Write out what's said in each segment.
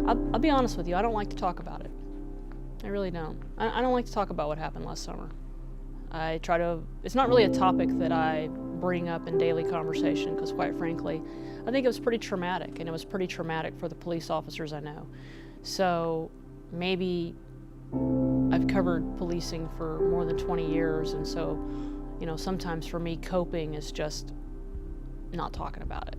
I'll be honest with you, I don't like to talk about it. I really don't. I don't like to talk about what happened last summer. It's not really a topic that I bring up in daily conversation because, quite frankly, I think it was pretty traumatic, and it was pretty traumatic for the police officers I know. So maybe I've covered policing for more than 20 years, and so, sometimes for me, coping is just not talking about it.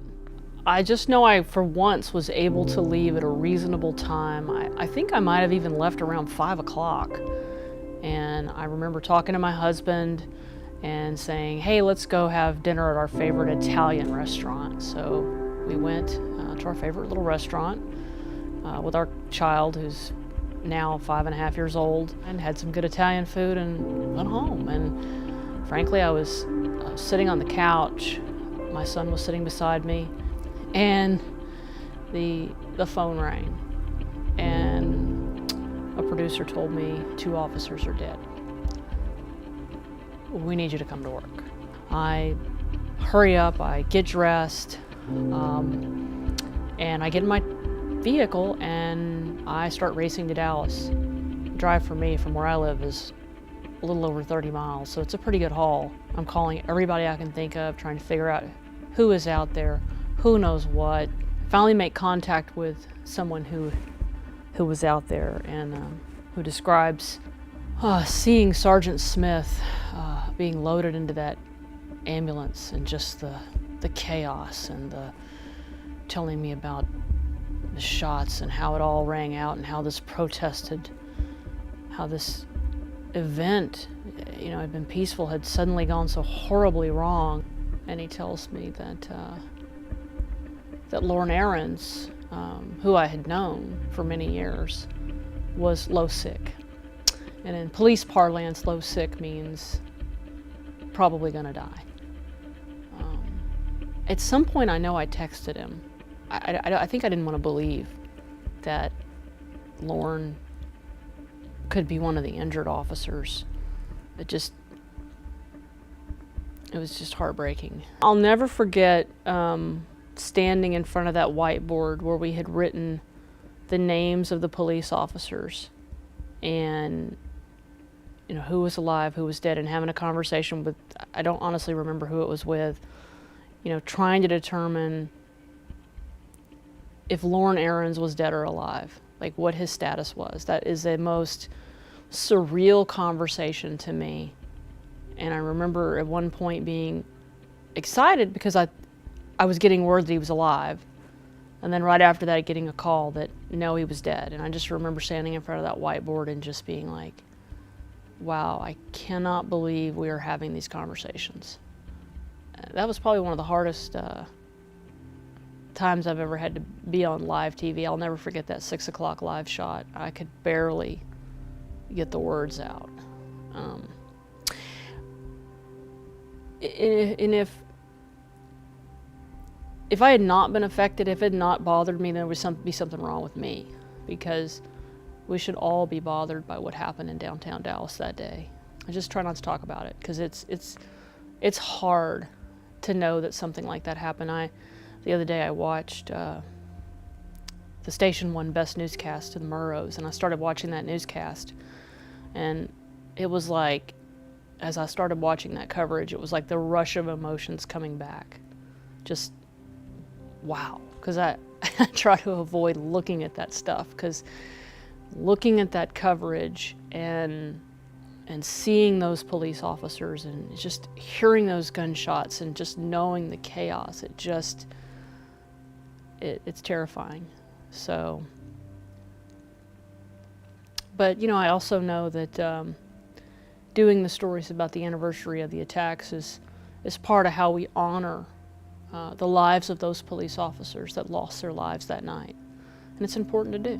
I just know I, for once, was able to leave at a reasonable time. I think I might have even left around 5 o'clock. And I remember talking to my husband and saying, hey, let's go have dinner at our favorite Italian restaurant. So we went to our favorite little restaurant with our child, who's now 5.5 years old, and had some good Italian food and went home. And frankly, I was sitting on the couch. My son was sitting beside me, and the phone rang. And a producer told me 2 officers are dead. We need you to come to work. I hurry up, I get dressed, and I get in my vehicle and I start racing to Dallas. The drive for me from where I live is a little over 30 miles, so it's a pretty good haul. I'm calling everybody I can think of, trying to figure out who is out there, who knows what. Finally make contact with someone who was out there and who describes seeing Sergeant Smith being loaded into that ambulance, and just the chaos, and telling me about the shots and how it all rang out, and how this event, had been peaceful, had suddenly gone so horribly wrong. And he tells me that Lauren Ahrens, who I had known for many years, was low sick. And in police parlance, low sick means probably gonna die. At some point, I know I texted him. I think I didn't want to believe that Lauren could be one of the injured officers. It was just heartbreaking. I'll never forget standing in front of that whiteboard where we had written the names of the police officers and who was alive, who was dead, and having a conversation with, I don't honestly remember who it was with, trying to determine if Lauren Ahrens was dead or alive, like what his status was. That is the most surreal conversation to me. And I remember at one point being excited because I was getting word that he was alive. And then right after that, getting a call that no, he was dead. And I just remember standing in front of that whiteboard and just being like, wow, I cannot believe we are having these conversations. That was probably one of the hardest times I've ever had to be on live TV. I'll never forget that 6 o'clock live shot. I could barely get the words out. And if I had not been affected, if it had not bothered me, then there would be something wrong with me, because we should all be bothered by what happened in downtown Dallas that day. I just try not to talk about it because it's hard to know that something like that happened. The other day I watched the Station 1 Best Newscast to the Murrows, and I started watching that newscast, and it was like, as I started watching that coverage, it was like the rush of emotions coming back. Just wow, because I try to avoid looking at that stuff, because looking at that coverage and seeing those police officers and just hearing those gunshots and just knowing the chaos, it's terrifying. So, but I also know that doing the stories about the anniversary of the attacks is part of how we honor the lives of those police officers that lost their lives that night. And it's important to do.